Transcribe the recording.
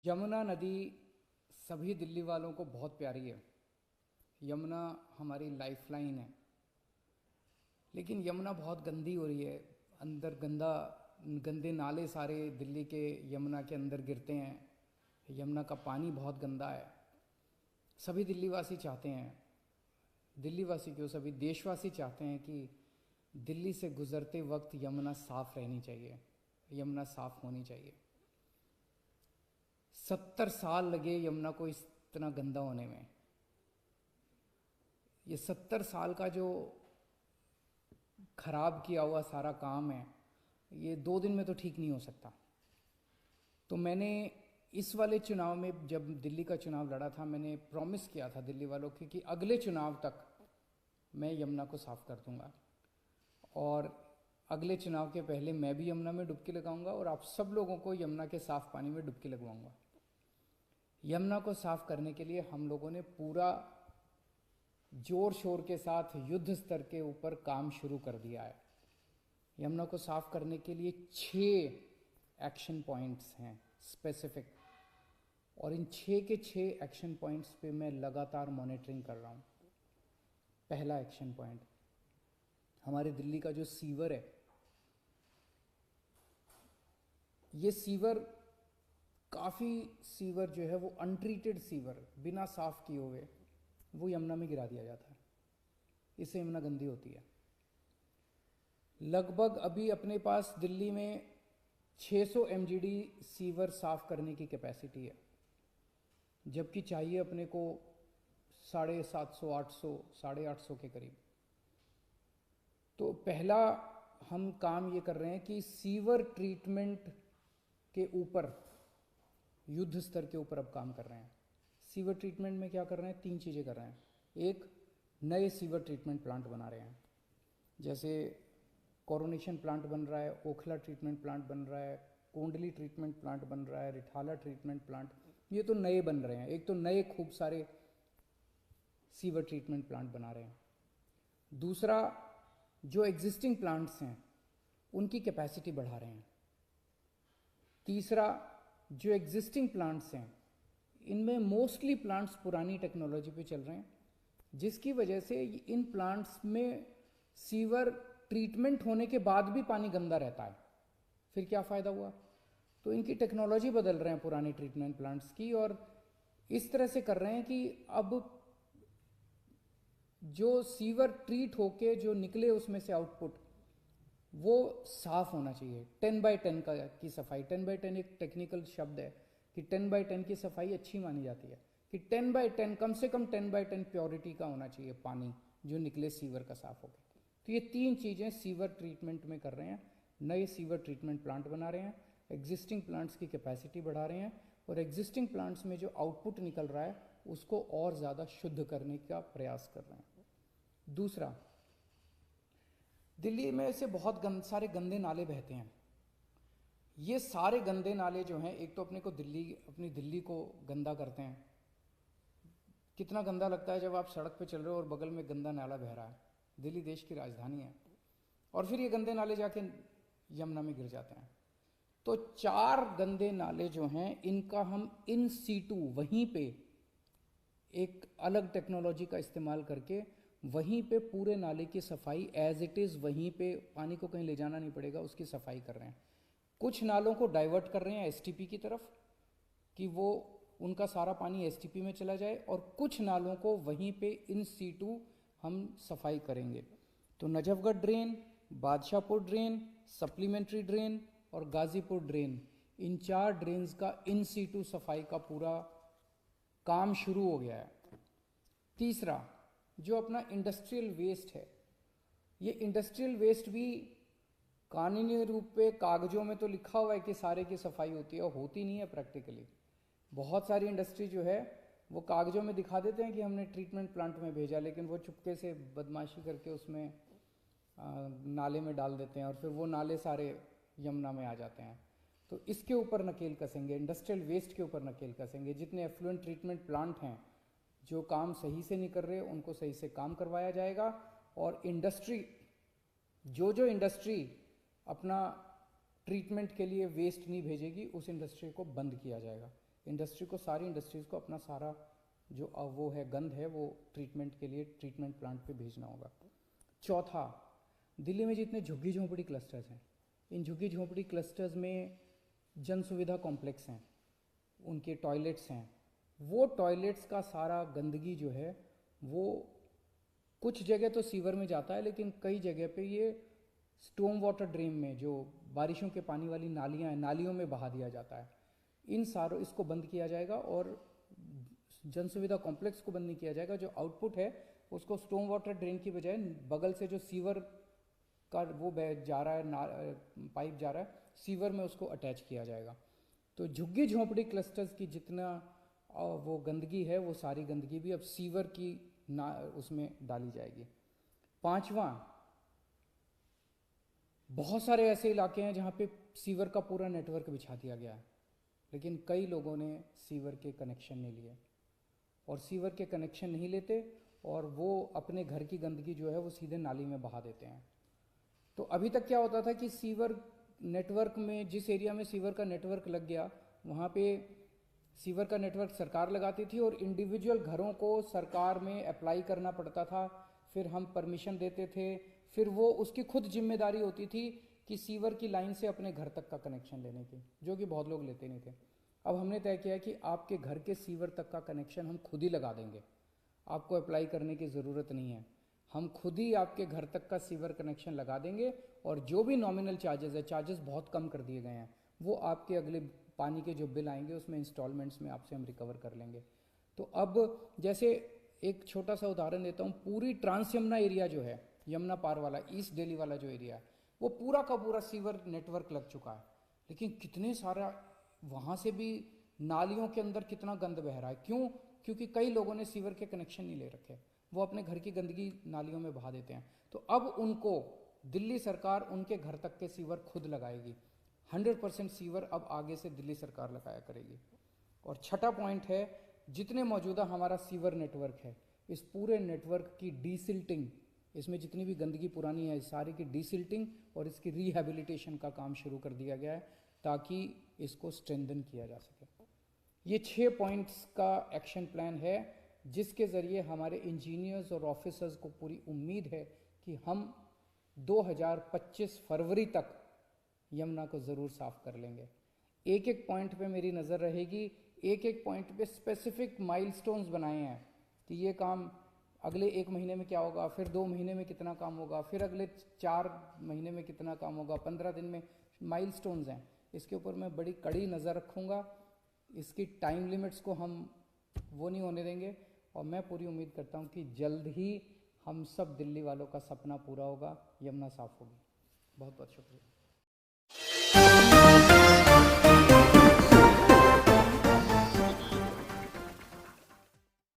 यमुना नदी सभी दिल्ली वालों को बहुत प्यारी है। यमुना हमारी लाइफलाइन है। लेकिन यमुना बहुत गंदी हो रही है। अंदर गंदे नाले सारे दिल्ली के यमुना के अंदर गिरते हैं। यमुना का पानी बहुत गंदा है। सभी दिल्लीवासी चाहते हैं, दिल्लीवासी क्यों, सभी देशवासी चाहते हैं कि दिल्ली से गुजरते वक्त यमुना साफ रहनी चाहिए, यमुना साफ होनी चाहिए। 70 साल लगे यमुना को इतना गंदा होने में। ये 70 साल का जो खराब किया हुआ सारा काम है, ये 2 दिन में तो ठीक नहीं हो सकता। तो मैंने इस वाले चुनाव में, जब दिल्ली का चुनाव लड़ा था, मैंने प्रॉमिस किया था दिल्ली वालों को कि अगले चुनाव तक मैं यमुना को साफ कर दूंगा। और अगले चुनाव के पहले मैं भी यमुना में डुबकी लगाऊंगा और आप सब लोगों को यमुना के साफ पानी में डुबकी लगवाऊंगा। यमुना को साफ करने के लिए हम लोगों ने पूरा जोर शोर के साथ युद्ध स्तर के ऊपर काम शुरू कर दिया है। यमुना को साफ करने के लिए 6 एक्शन पॉइंट्स हैं स्पेसिफिक, और इन 6 के 6 एक्शन पॉइंट्स पे मैं लगातार मॉनिटरिंग कर रहा हूँ। पहला एक्शन पॉइंट, हमारे दिल्ली का जो सीवर है, ये सीवर काफ़ी सीवर जो है वो अनट्रीटेड सीवर, बिना साफ किए हुए वो यमुना में गिरा दिया जाता है। इससे यमुना गंदी होती है। लगभग अभी अपने पास दिल्ली में 600 MGD सीवर साफ करने की कैपेसिटी है, जबकि चाहिए अपने को 750, 800, 850 के करीब। तो पहला हम काम ये कर रहे हैं कि सीवर ट्रीटमेंट के ऊपर, युद्ध स्तर के ऊपर अब काम कर रहे हैं। सीवर ट्रीटमेंट में क्या कर रहे हैं? 3 चीज़ें कर रहे हैं। एक, नए सीवर ट्रीटमेंट प्लांट बना रहे हैं। जैसे कोरोनेशन प्लांट बन रहा है, ओखला ट्रीटमेंट प्लांट बन रहा है, कोंडली ट्रीटमेंट प्लांट बन रहा है, रिठाला ट्रीटमेंट प्लांट, ये तो नए बन रहे हैं। एक तो नए खूब सारे सीवर ट्रीटमेंट प्लांट बना रहे हैं। दूसरा, जो एग्जिस्टिंग प्लांट्स हैं उनकी कैपेसिटी बढ़ा रहे हैं। तीसरा, जो एग्जिस्टिंग प्लांट्स हैं इनमें मोस्टली प्लांट्स पुरानी टेक्नोलॉजी पे चल रहे हैं, जिसकी वजह से इन प्लांट्स में सीवर ट्रीटमेंट होने के बाद भी पानी गंदा रहता है। फिर क्या फ़ायदा हुआ? तो इनकी टेक्नोलॉजी बदल रहे हैं पुरानी ट्रीटमेंट प्लांट्स की, और इस तरह से कर रहे हैं कि अब जो सीवर ट्रीट होके जो निकले उसमें से आउटपुट, वो साफ होना चाहिए। 10x10 की सफाई, 10x10 एक टेक्निकल शब्द है कि 10x10 की सफाई अच्छी मानी जाती है, कि 10x10 कम से कम 10x10 प्योरिटी का होना चाहिए पानी जो निकले सीवर का साफ होकर। तो ये 3 चीज़ें सीवर ट्रीटमेंट में कर रहे हैं। नए सीवर ट्रीटमेंट प्लांट बना रहे हैं, एग्जिस्टिंग प्लांट्स की कैपेसिटी बढ़ा रहे हैं, और एग्जिस्टिंग प्लांट्स में जो आउटपुट निकल रहा है उसको और ज़्यादा शुद्ध करने का प्रयास कर रहे हैं। दूसरा, दिल्ली में से बहुत सारे गंदे नाले बहते हैं। ये सारे गंदे नाले जो हैं, एक तो अपनी दिल्ली को गंदा करते हैं। कितना गंदा लगता है जब आप सड़क पे चल रहे हो और बगल में गंदा नाला बह रहा है। दिल्ली देश की राजधानी है, और फिर ये गंदे नाले जाके यमुना में गिर जाते हैं। तो 4 गंदे नाले जो हैं इनका हम इन सीटू वहीं पे एक अलग टेक्नोलॉजी का इस्तेमाल करके वहीं पे पूरे नाले की सफाई एज इट इज़, वहीं पे पानी को कहीं ले जाना नहीं पड़ेगा, उसकी सफाई कर रहे हैं। कुछ नालों को डाइवर्ट कर रहे हैं एसटीपी की तरफ कि वो उनका सारा पानी एसटीपी में चला जाए, और कुछ नालों को वहीं पे इन सीटू हम सफाई करेंगे। तो Najafgarh drain, Badshahpur drain, supplementary drain और गाजीपुर ड्रेन, इन 4 ड्रेन्स का इन सीटू सफाई का पूरा काम शुरू हो गया है। तीसरा, जो अपना इंडस्ट्रियल वेस्ट है, ये इंडस्ट्रियल वेस्ट भी कानूनी रूप पे कागजों में तो लिखा हुआ है कि सारे की सफाई होती है, और होती नहीं है प्रैक्टिकली। बहुत सारी इंडस्ट्री जो है वो कागजों में दिखा देते हैं कि हमने ट्रीटमेंट प्लांट में भेजा, लेकिन वो चुपके से बदमाशी करके उसमें नाले में डाल देते हैं, और फिर वो नाले सारे यमुना में आ जाते हैं। तो इसके ऊपर नकेल कसेंगे, इंडस्ट्रियल वेस्ट के ऊपर नकेल कसेंगे। जितने एफ्लुएंट ट्रीटमेंट प्लांट हैं जो काम सही से नहीं कर रहे उनको सही से काम करवाया जाएगा, और इंडस्ट्री जो इंडस्ट्री अपना ट्रीटमेंट के लिए वेस्ट नहीं भेजेगी उस इंडस्ट्री को बंद किया जाएगा। इंडस्ट्री को, सारी इंडस्ट्रीज़ को अपना सारा जो वो है गंद है वो ट्रीटमेंट के लिए ट्रीटमेंट प्लांट पे भेजना होगा। चौथा, दिल्ली में जितने झुग्गी झोंपड़ी क्लस्टर्स हैं, इन झुग्गी झोंपड़ी क्लस्टर्स में जन सुविधा कॉम्प्लेक्स हैं, उनके टॉयलेट्स हैं, वो टॉयलेट्स का सारा गंदगी जो है वो कुछ जगह तो सीवर में जाता है, लेकिन कई जगह पे ये स्टॉर्म वाटर ड्रेन में, जो बारिशों के पानी वाली नालियाँ हैं, नालियों में बहा दिया जाता है। इन सारों इसको बंद किया जाएगा और जन सुविधा कॉम्प्लेक्स को बंद नहीं किया जाएगा। जो आउटपुट है उसको स्टॉर्म वाटर ड्रेन की बजाय बगल से जो सीवर का वो जा रहा है, पाइप जा रहा है, सीवर में उसको अटैच किया जाएगा। तो झुग्गी झोंपड़ी क्लस्टर्स की जितना वो गंदगी है वो सारी गंदगी भी अब सीवर की उसमें डाली जाएगी। पांचवा, बहुत सारे ऐसे इलाके हैं जहाँ पे सीवर का पूरा नेटवर्क बिछा दिया गया है, लेकिन कई लोगों ने सीवर के कनेक्शन नहीं लिए, और सीवर के कनेक्शन नहीं लेते और वो अपने घर की गंदगी जो है वो सीधे नाली में बहा देते हैं। तो अभी तक क्या होता था कि सीवर नेटवर्क में, जिस एरिया में सीवर का नेटवर्क लग गया वहाँ पे सीवर का नेटवर्क सरकार लगाती थी और इंडिविजुअल घरों को सरकार में अप्लाई करना पड़ता था, फिर हम परमिशन देते थे, फिर वो उसकी खुद जिम्मेदारी होती थी कि सीवर की लाइन से अपने घर तक का कनेक्शन लेने की, जो कि बहुत लोग लेते नहीं थे। अब हमने तय किया कि आपके घर के सीवर तक का कनेक्शन हम खुद ही लगा देंगे, आपको अप्लाई करने की ज़रूरत नहीं है, हम खुद ही आपके घर तक का सीवर कनेक्शन लगा देंगे, और जो भी नॉमिनल चार्जेस है, चार्जेस बहुत कम कर दिए गए हैं, वो आपके अगले पानी के जो बिल आएंगे उसमें इंस्टॉलमेंट्स में आपसे हम रिकवर कर लेंगे। तो अब जैसे एक छोटा सा उदाहरण देता हूँ, पूरी ट्रांस यमुना एरिया जो है, यमुना पार वाला, ईस्ट दिल्ली वाला जो एरिया है, वो पूरा का पूरा सीवर नेटवर्क लग चुका है, लेकिन कितने सारा वहाँ से भी नालियों के अंदर कितना गंद बह रहा है। क्यों? क्योंकि कई लोगों ने सीवर के कनेक्शन नहीं ले रखे, वो अपने घर की गंदगी नालियों में बहा देते हैं। तो अब उनको दिल्ली सरकार उनके घर तक के सीवर खुद लगाएगी, 100% सीवर अब आगे से दिल्ली सरकार लगाया करेगी। और छठा पॉइंट है, जितने मौजूदा हमारा सीवर नेटवर्क है, इस पूरे नेटवर्क की डीसिल्टिंग, इसमें जितनी भी गंदगी पुरानी है सारी की डीसिल्टिंग और इसकी रिहैबिलिटेशन का काम शुरू कर दिया गया है, ताकि इसको स्ट्रेंथन किया जा सके। ये 6 पॉइंट्स का एक्शन प्लान है, जिसके ज़रिए हमारे इंजीनियर्स और ऑफिसर्स को पूरी उम्मीद है कि हम 2025 फरवरी तक यमुना को ज़रूर साफ कर लेंगे। एक एक पॉइंट पे मेरी नज़र रहेगी, एक एक पॉइंट पे स्पेसिफिक माइलस्टोन्स बनाए हैं कि ये काम अगले 1 महीने में क्या होगा, फिर 2 महीने में कितना काम होगा, फिर अगले 4 महीने में कितना काम होगा, 15 दिन में, माइलस्टोन्स हैं। इसके ऊपर मैं बड़ी कड़ी नज़र रखूँगा, इसकी टाइम लिमिट्स को हम वो नहीं होने देंगे, और मैं पूरी उम्मीद करता हूँ कि जल्द ही हम सब दिल्ली वालों का सपना पूरा होगा, यमुना साफ होगी। बहुत बहुत शुक्रिया।